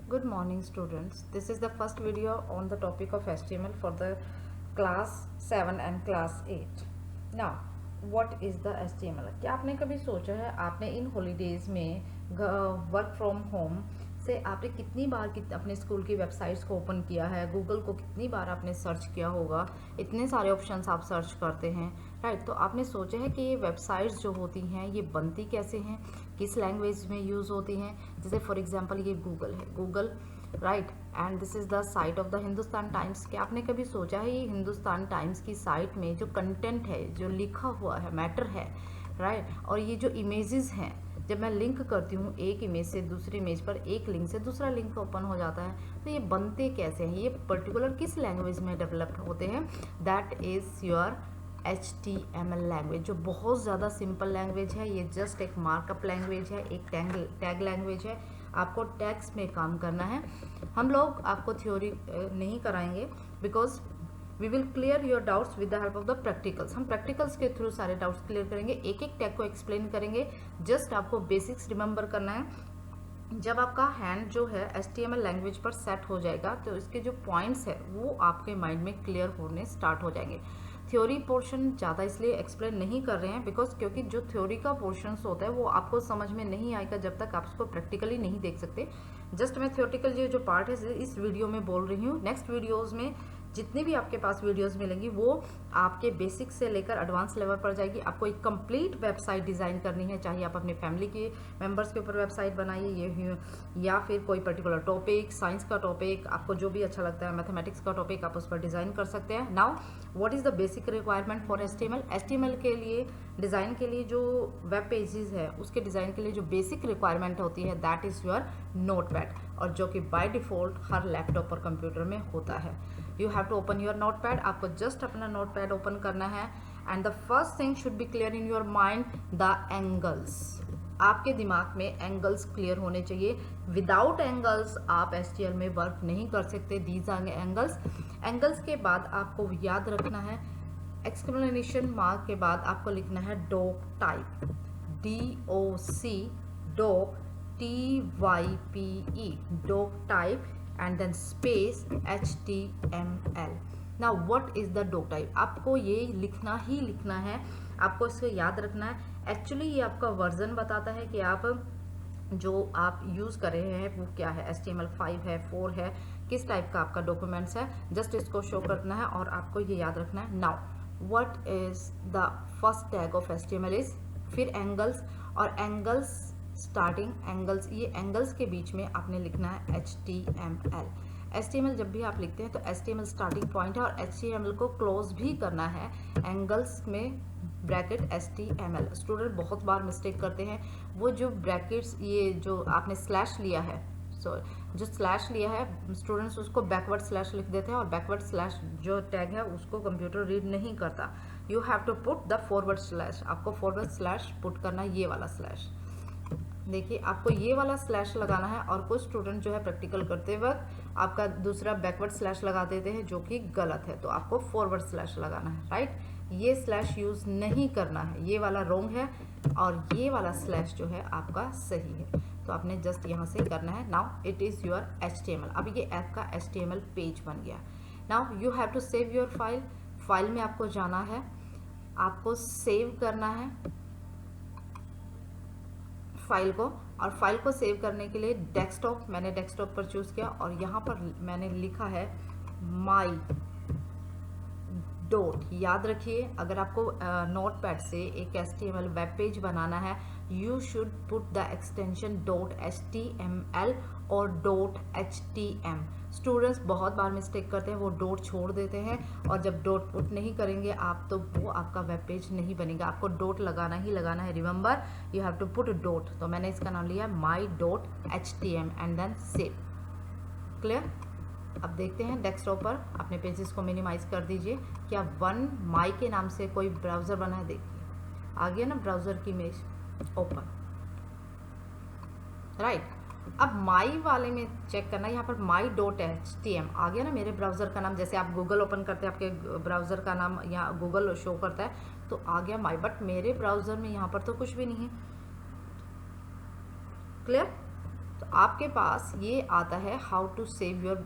Good morning students. This is the first video on the topic of HTML for the class 7 and class 8. Now, what is the HTML? क्या आपने कभी सोचा है आपने इन holidays में work from home से आपने कितनी बार अपने स्कूल की वेबसाइट्स को ओपन किया है, गूगल को कितनी बार आपने सर्च किया होगा, इतने सारे ऑप्शंस आप सर्च करते हैं, राइट। तो आपने सोचा है कि ये वेबसाइट्स जो होती हैं ये बनती कैसे हैं, किस लैंग्वेज में यूज़ होती हैं। जैसे फॉर एग्जांपल ये गूगल है, Google, right, and this is the site of the Hindustan times. क्या आपने कभी सोचा है ये हिंदुस्तान टाइम्स की साइट में जो कंटेंट है, जो लिखा हुआ है, मैटर है, राइट, और ये जो इमेजेस हैं, जब मैं लिंक करती हूँ एक इमेज से दूसरी इमेज पर, एक लिंक से दूसरा लिंक ओपन हो जाता है, तो ये बनते कैसे हैं, ये पर्टिकुलर किस लैंग्वेज में डेवलप्ड होते हैं, that is your HTML language, जो बहुत ज़्यादा सिंपल लैंग्वेज है। ये जस्ट एक मार्कअप लैंग्वेज है, एक टैग लैंग्वेज है। आपको टैग्स में काम करना है। हम लोग आपको थ्योरी नहीं कराएंगे because we will clear your doubts with the help of the practicals. हम प्रैक्टिकल्स के थ्रू सारे डाउट्स क्लियर करेंगे, एक एक टैग को एक्सप्लेन करेंगे। जस्ट आपको बेसिक्स रिमेंबर करना है। जब आपका हैंड जो है HTML लैंग्वेज पर सेट हो जाएगा तो इसके जो पॉइंट्स है वो आपके माइंड में क्लियर होने स्टार्ट हो जाएंगे। थ्योरी पोर्शन ज़्यादा इसलिए एक्सप्लेन नहीं कर रहे हैं बिकॉज क्योंकि जो थ्योरी का पोर्शन होता है वो आपको समझ में नहीं आएगा जब तक आप उसको प्रैक्टिकली नहीं देख सकते। जस्ट मैं थ्योरेटिकल जो पार्ट है इस वीडियो में बोल रही हूँ। नेक्स्ट वीडियोज़ में जितनी भी आपके पास वीडियोस मिलेंगी वो आपके बेसिक से लेकर एडवांस लेवल पर जाएगी। आपको एक कंप्लीट वेबसाइट डिज़ाइन करनी है, चाहे आप अपने फैमिली के मेंबर्स के ऊपर वेबसाइट बनाइए ये या फिर कोई पर्टिकुलर टॉपिक, साइंस का टॉपिक, आपको जो भी अच्छा लगता है, मैथमेटिक्स का टॉपिक, आप उस पर डिज़ाइन कर सकते हैं। Now what is the basic requirement for HTML के लिए डिज़ाइन के लिए जो वेब पेजेस है उसके डिज़ाइन के लिए जो बेसिक रिक्वायरमेंट होती है दैट इज़ योर नोटपैड, और जो कि बाय डिफ़ॉल्ट हर लैपटॉप और कंप्यूटर में होता है। You have to open your notepad. आपको जस्ट अपना नोटपैड ओपन करना है and the first thing should be clear in your mind, the angles. आपके दिमाग में एंगल्स क्लियर होने चाहिए। विदाउट एंगल्स आप HTML में वर्क नहीं कर सकते। These are angles. एंगल्स के बाद आपको याद रखना है, एक्सक्लेमेशन मार्क के बाद आपको लिखना है doc type, DOC, doc TYPE, doc type, and then space HTML. Now what is the doc type? आपको ये लिखना ही लिखना है, आपको इसको याद रखना है। एक्चुअली ये आपका वर्जन बताता है कि आप जो आप यूज़ कर रहे हैं वो क्या है, HTML5 है, 4 है, किस टाइप का आपका डॉक्यूमेंट्स है। जस्ट इसको शो करना है और आपको ये याद रखना है। Now what is the first tag of HTML is, फिर एंगल्स, और एंगल्स स्टार्टिंग एंगल्स, ये एंगल्स के बीच में आपने लिखना है HTML। HTML जब भी आप लिखते हैं तो HTML स्टार्टिंग पॉइंट है और HTML को क्लोज भी करना है एंगल्स में ब्रैकेट HTML। स्टूडेंट बहुत बार मिस्टेक करते हैं, वो जो ब्रैकेट्स, ये जो आपने स्लैश लिया है, जो स्लैश लिया है स्टूडेंट्स उसको बैकवर्ड स्लैश लिख देते हैं और बैकवर्ड स्लैश जो टैग है उसको कंप्यूटर रीड नहीं करता। You have to put the forward slash. आपको फॉरवर्ड स्लैश पुट करना है, ये वाला स्लैश। देखिए आपको ये वाला स्लैश लगाना है, और कुछ स्टूडेंट जो है प्रैक्टिकल करते वक्त आपका दूसरा बैकवर्ड स्लैश लगा देते हैं जो कि गलत है, तो आपको फॉरवर्ड स्लैश लगाना है, राइट। ये स्लैश यूज़ नहीं करना है, ये वाला रॉन्ग है और ये वाला स्लैश जो है आपका सही है, तो आपने जस्ट यहाँ से करना है। Now it is your HTML। अब ये आपका HTML पेज बन गया। Now you have to save your file. File में आपको जाना है, आपको सेव करना है फाइल को, और फाइल को सेव करने के लिए डेस्कटॉप, मैंने डेस्कटॉप पर चूज़ किया और यहाँ पर मैंने लिखा है माई डॉट। याद रखिए अगर आपको नोटपैड से एक HTML वेब पेज बनाना है you should put the extension .html और .htm। स्टूडेंट्स बहुत बार मिस्टेक करते हैं, वो डॉट छोड़ देते हैं और जब डॉट पुट नहीं करेंगे आप तो वो आपका वेब पेज नहीं बनेगा। आपको डॉट लगाना ही लगाना है। Remember you have to put dot. तो मैंने इसका नाम लिया my.htm and then save. Clear. अब देखते हैं डेस्कटॉप पर अपने पेजेस को मिनिमाइज कर दीजिए। क्या वन माई के नाम से कोई ब्राउज़र बना है? देखिए आ गया ना ब्राउज़र की इमेज, ओपन, राइट। अब माई वाले में चेक करना, यहाँ पर my.htm आ गया ना मेरे ब्राउज़र का नाम। जैसे आप गूगल ओपन करते हैं आपके ब्राउज़र का नाम यहाँ गूगल शो करता है तो आ गया माई, बट मेरे ब्राउज़र में यहाँ पर तो कुछ भी नहीं है। क्लियर। तो आपके पास ये आता है how to save your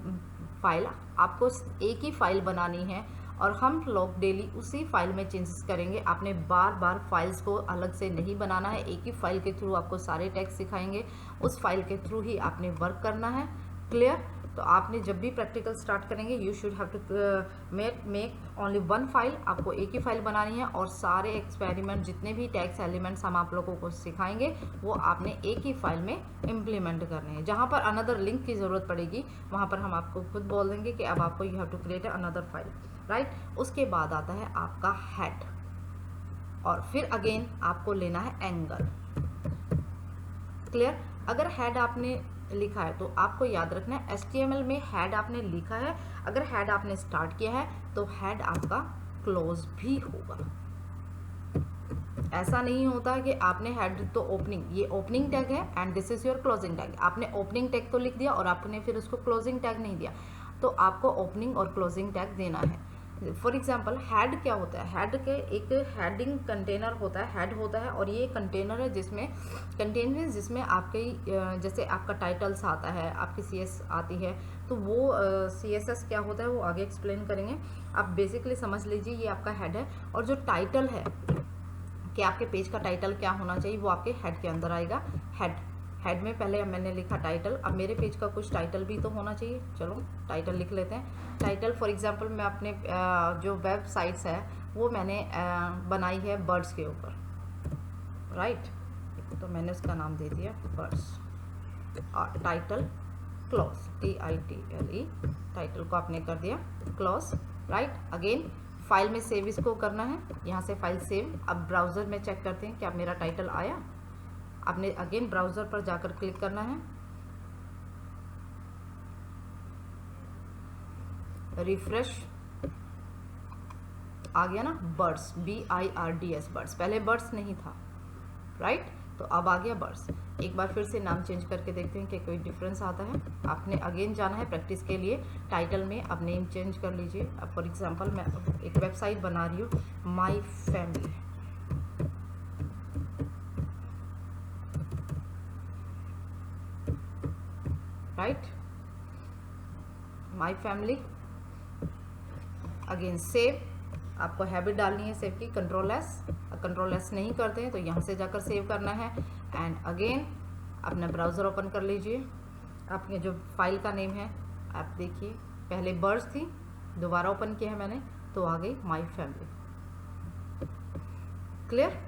file. आपको एक ही फाइल बनानी है और हम लोग डेली उसी फाइल में चेंजेस करेंगे। आपने बार बार फाइल्स को अलग से नहीं बनाना है, एक ही फाइल के थ्रू आपको सारे टैग्स सिखाएंगे, उस फाइल के थ्रू ही आपने वर्क करना है। क्लियर? तो आपने जब भी प्रैक्टिकल स्टार्ट करेंगे you should have to make only one file. आपको एक ही फाइल बनानी है और सारे एक्सपेरिमेंट जितने भी टैग्स एलिमेंट्स हम आप लोगों को सिखाएंगे वो आपने एक ही फाइल में इम्प्लीमेंट करने हैं। जहाँ पर अनदर लिंक की ज़रूरत पड़ेगी वहाँ पर हम आपको खुद बोल देंगे कि अब आपको you have to create another file, right. उसके बाद आता है आपका हेड और फिर अगेन आपको लेना है एंगल। क्लियर? अगर हेड आपने लिखा है तो आपको याद रखना है HTML में हेड आपने लिखा है, अगर हेड आपने स्टार्ट किया है तो हेड आपका क्लोज भी होगा। ऐसा नहीं होता कि आपने हेड तो ओपनिंग, ये ओपनिंग टैग है and this is your closing tag. आपने ओपनिंग टैग तो लिख दिया और आपने फिर उसको क्लोजिंग टैग नहीं दिया, तो आपको ओपनिंग और क्लोजिंग टैग देना है। फॉर एग्जाम्पल हेड क्या होता है? हेड के एक हेडिंग कंटेनर होता है, हेड होता है, और ये कंटेनर है जिसमें आपके जैसे आपका टाइटल्स आता है, आपकी CS आती है, तो वो CSS क्या होता है वो आगे एक्सप्लेन करेंगे। आप बेसिकली समझ लीजिए ये आपका हेड है, और जो टाइटल है कि आपके पेज का टाइटल क्या होना चाहिए वो आपके हेड के अंदर आएगा। हेड में पहले मैंने लिखा टाइटल, अब मेरे पेज का कुछ टाइटल भी तो होना चाहिए। चलो टाइटल लिख लेते हैं। टाइटल फॉर एग्जांपल मैं अपने जो वेबसाइट्स है वो मैंने बनाई है बर्ड्स के ऊपर, राइट। तो मैंने उसका नाम दे दिया बर्ड्स और टाइटल क्लोज, TITLE, टाइटल को आपने कर दिया क्लोज, राइट। अगेन फाइल में सेव इसको करना है, यहाँ से फाइल सेव। अब ब्राउज़र में चेक करते हैं क्या मेरा टाइटल आया। आपने अगेन ब्राउज़र पर जाकर क्लिक करना है, रिफ्रेश, आ गया ना बर्ड्स, BIRDS बर्ड्स, पहले बर्ड्स नहीं था, राइट। तो अब आ गया बर्ड्स। एक बार फिर से नाम चेंज करके देखते हैं कि कोई डिफरेंस आता है। आपने अगेन जाना है प्रैक्टिस के लिए, टाइटल में अब नेम चेंज कर लीजिए। अब फॉर एग्जांपल मैं एक वेबसाइट बना रही हूँ my family, right, my family. Again save, आपको हैबिट डालनी है सेव की, कंट्रोल एस नहीं करते हैं तो यहाँ से जाकर सेव करना है। एंड अगेन अपना ब्राउज़र ओपन कर लीजिए। आपने जो फाइल का नेम है आप देखिए, पहले बर्ड्स थी, दोबारा ओपन किया है मैंने तो आ गई my family. Clear?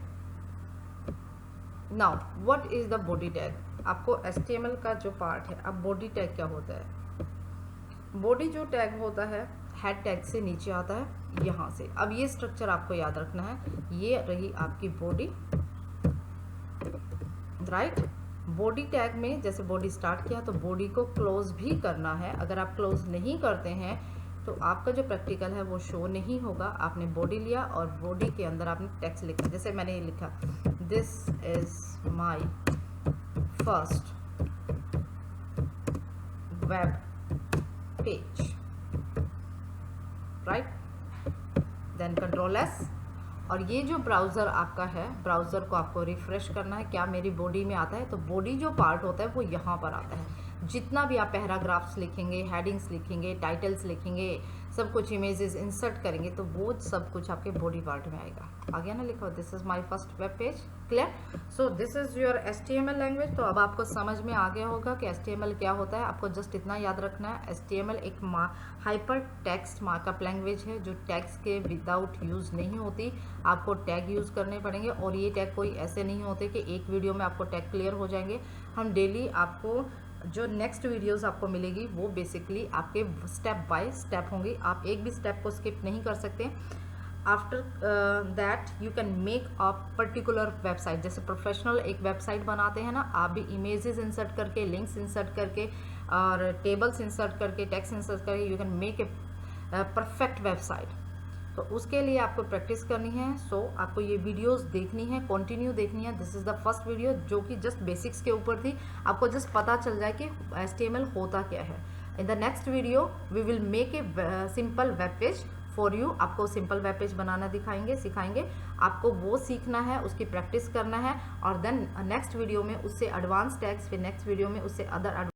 Now what is the body tag? आपको HTML का जो पार्ट है, अब बॉडी टैग क्या होता है? बॉडी जो टैग होता है हेड टैग से नीचे आता है यहाँ से। अब ये स्ट्रक्चर आपको याद रखना है, ये रही आपकी बॉडी, राइट। बॉडी टैग में जैसे बॉडी स्टार्ट किया तो बॉडी को क्लोज भी करना है। अगर आप क्लोज नहीं करते हैं तो आपका जो प्रैक्टिकल है वो शो नहीं होगा। आपने बॉडी लिया और बॉडी के अंदर आपने टेक्स्ट लिखा, जैसे मैंने ये लिखा this is my first web page, right. Then control S, और ये जो ब्राउज़र आपका है, ब्राउज़र को आपको रिफ्रेश करना है। क्या मेरी बॉडी में आता है? तो बॉडी जो पार्ट होता है वो यहाँ पर आता है। जितना भी आप पैराग्राफ्स लिखेंगे, हेडिंग्स लिखेंगे, टाइटल्स लिखेंगे, सब कुछ इमेजेस इंसर्ट करेंगे तो वो सब कुछ आपके बॉडी पार्ट में आएगा। आ गया ना लिखो this is my first web page. Clear? So this is your HTML language. तो अब आपको समझ में आ गया होगा कि HTML क्या होता है। आपको जस्ट इतना याद रखना है, HTML एक हाइपर टेक्स्ट मार्कअप लैंग्वेज है जो टैग्स के विदाउट यूज़ नहीं होती। आपको टैग यूज़ करने पड़ेंगे, और ये टैग कोई ऐसे नहीं होते कि एक वीडियो में आपको टैग क्लियर हो जाएंगे। हम डेली आपको जो नेक्स्ट वीडियोस आपको मिलेगी वो बेसिकली आपके स्टेप बाय स्टेप होंगी। आप एक भी स्टेप को स्किप नहीं कर सकते। After that you can make a particular website. जैसे प्रोफेशनल एक वेबसाइट बनाते हैं ना, आप भी इमेजेस इंसर्ट करके, लिंक्स इंसर्ट करके और टेबल्स इंसर्ट करके, टेक्स्ट इंसर्ट करके you can make a perfect website. तो उसके लिए आपको प्रैक्टिस करनी है। सो आपको ये वीडियोस देखनी है, कंटिन्यू देखनी है। This is the first video जो कि जस्ट बेसिक्स के ऊपर थी। आपको जस्ट पता चल जाए कि HTML होता क्या है। In the next video we will make a simple web page for you, आपको सिंपल वेब पेज बनाना सिखाएंगे। आपको वो सीखना है, उसकी प्रैक्टिस करना है, और देन नेक्स्ट वीडियो में उससे एडवांस टैग्स, फिर नेक्स्ट वीडियो में उससे अदर